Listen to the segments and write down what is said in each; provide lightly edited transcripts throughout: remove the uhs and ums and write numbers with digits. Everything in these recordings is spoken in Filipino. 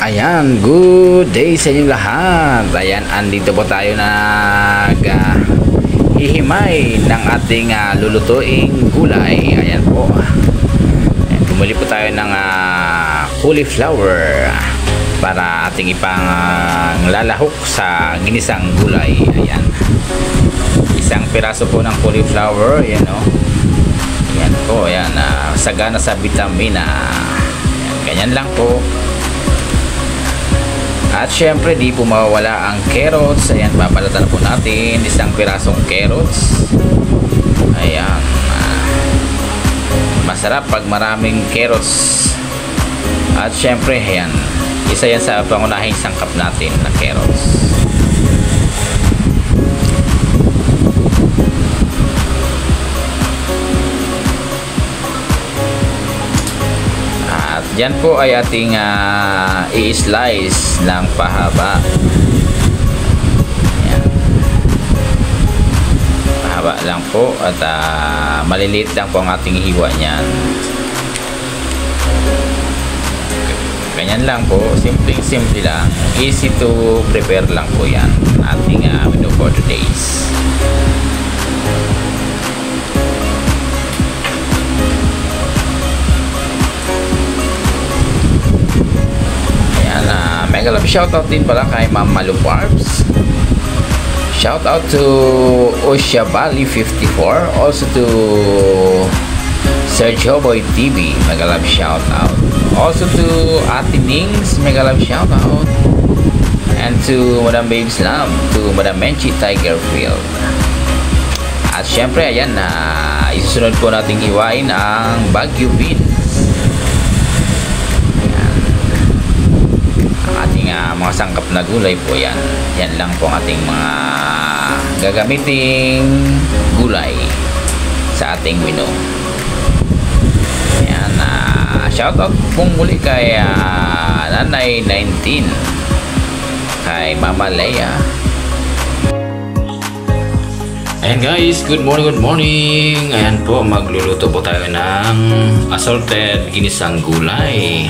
Ayan, good day sa inyong lahat. Ayan, andito po tayo hihimay ng ating lulutuing gulay. Ayan po. Ayan, bumili po tayo ng cauliflower para ating ipang lalahok sa ginisang gulay. Ayan. Isang piraso po ng cauliflower. Ayan o. Ayan po. Ayan, sagana sa vitamina. Ayan, ganyan lang po. At syempre di po mawawala ang carrots. Ayan, papalatan po natin isang pirasong carrots. Ayan, masarap pag maraming carrots. At syempre ayan, isa yan sa pangunahing sangkap natin na carrots. Yan po ay ating i-slice ng pahaba. Ayan. Pahaba lang po at maliliit lang po ang ating hiwa niyan. Ganyan lang po, simple lang. Easy to prepare lang po yan. Ating menu for today's. Mega love shoutout din pala kay Ma'am Malu Barbs. Shoutout to Osha Bali 54. Also to Sergio Boy TV. Mega love shoutout. Also to Ate Nings. Mega love shoutout. And to Madam Babes Love. To Madam Menchi Tigerfield. At syempre ayan isusunod po nating hiwain ang Baguio beans. Mga sangkap na gulay po yan. Yan lang po ang ating mga gagamiting gulay sa ating menu. Yan, shoutout pong muli kay Nanay 19, kay Mama Leia. Ayan guys, good morning. Ayan po, magluluto po tayo ng assorted ginisang gulay.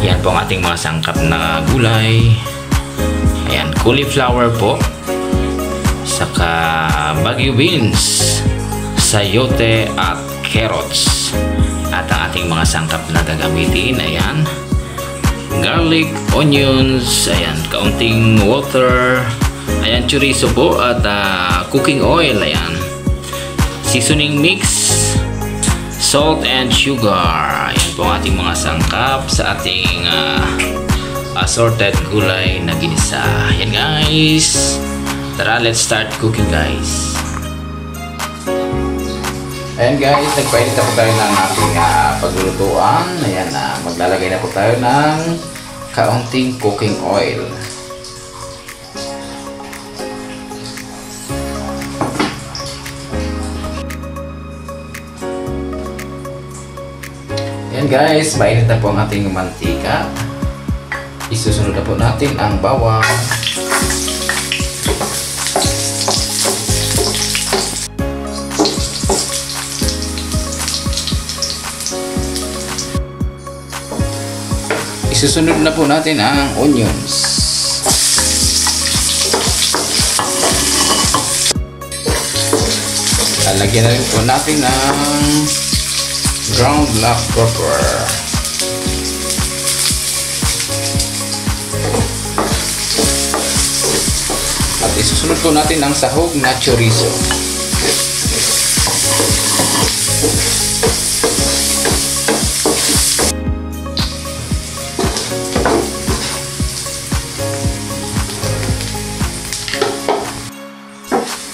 Yan po ang ating mga sangkap na gulay. Ayan, cauliflower po, saka Baguio beans, sayote at carrots. At ang ating mga sangkap na gagamitin, ayan, garlic, onions, ayan, kaunting water, ayan, chorizo po at cooking oil, ayan, seasoning mix, salt and sugar. Ayan po ang ating mga sangkap sa ating assorted gulay na ginisa. Ayan guys, tara, let's start cooking guys. Ayan guys, nagpainit na po tayo ng ating paglulutuan. Ayan, maglalagay na po tayo ng kaunting cooking oil. Ayan guys, mainit na po ang ating mantika. Isusunod na po natin ang bawang. Isusunod na po natin ang onions. Lalagyan na rin po natin ng ground black pepper. At isusunod po natin ang sahog na chorizo.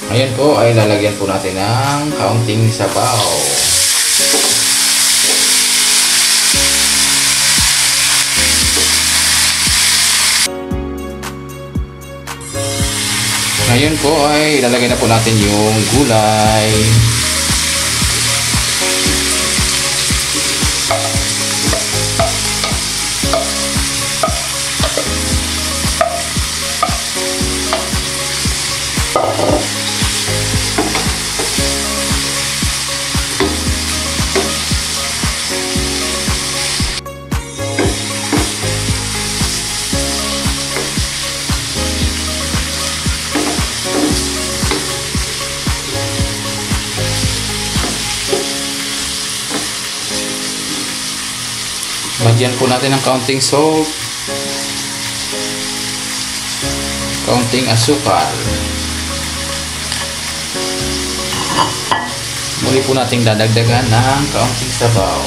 Ayan po, ay lalagyan po natin ng kaunting sabaw. Ngayon po ay ilalagay na po natin yung gulay. Lagyan po natin ng kaunting salt, kaunting asukal. Muli po nating dadagdagan ng kaunting sabaw.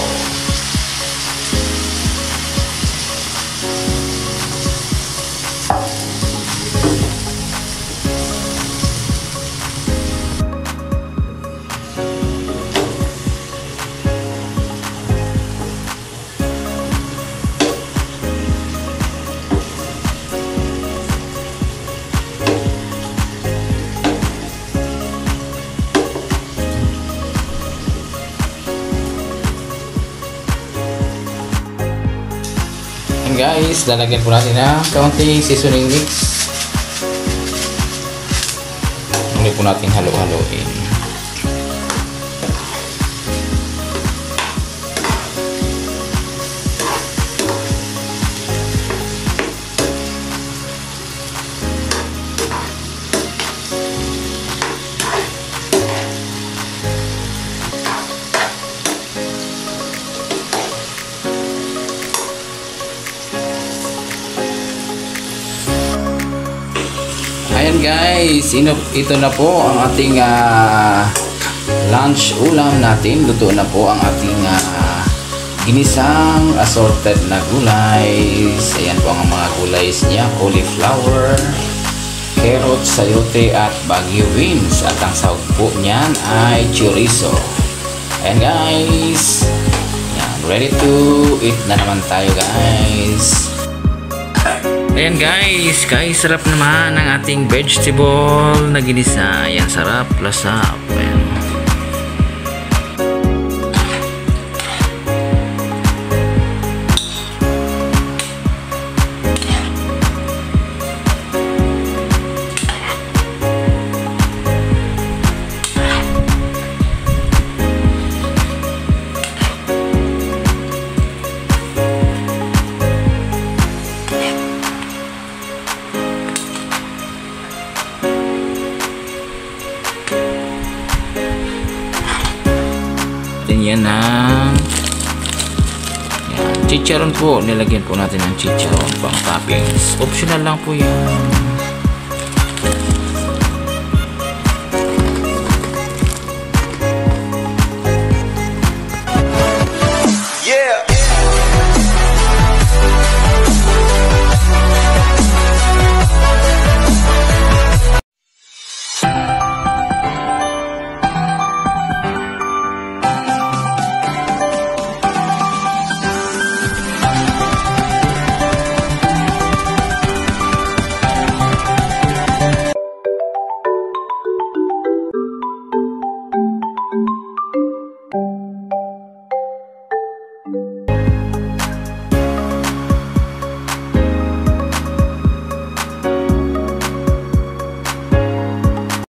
Guys, lalagyan po natin ng kaunting seasoning mix. Muli po natin halo-haloin. Ayan guys, ito na po ang ating lunch ulam natin. Luto na po ang ating ginisang assorted na gulay. Ayan po ang mga gulays niya: cauliflower, carrots, sayote at Baguio beans. At ang sahog po niyan ay chorizo. Ayan guys, ready to eat na naman tayo guys. Ayan guys, sarap naman ang ating vegetable na ginisa. Ayan, sarap, lasap. Ayan. Yan ang chicharon po. Nilagyan po natin ng chicharon pang toppings. Optional lang po yan.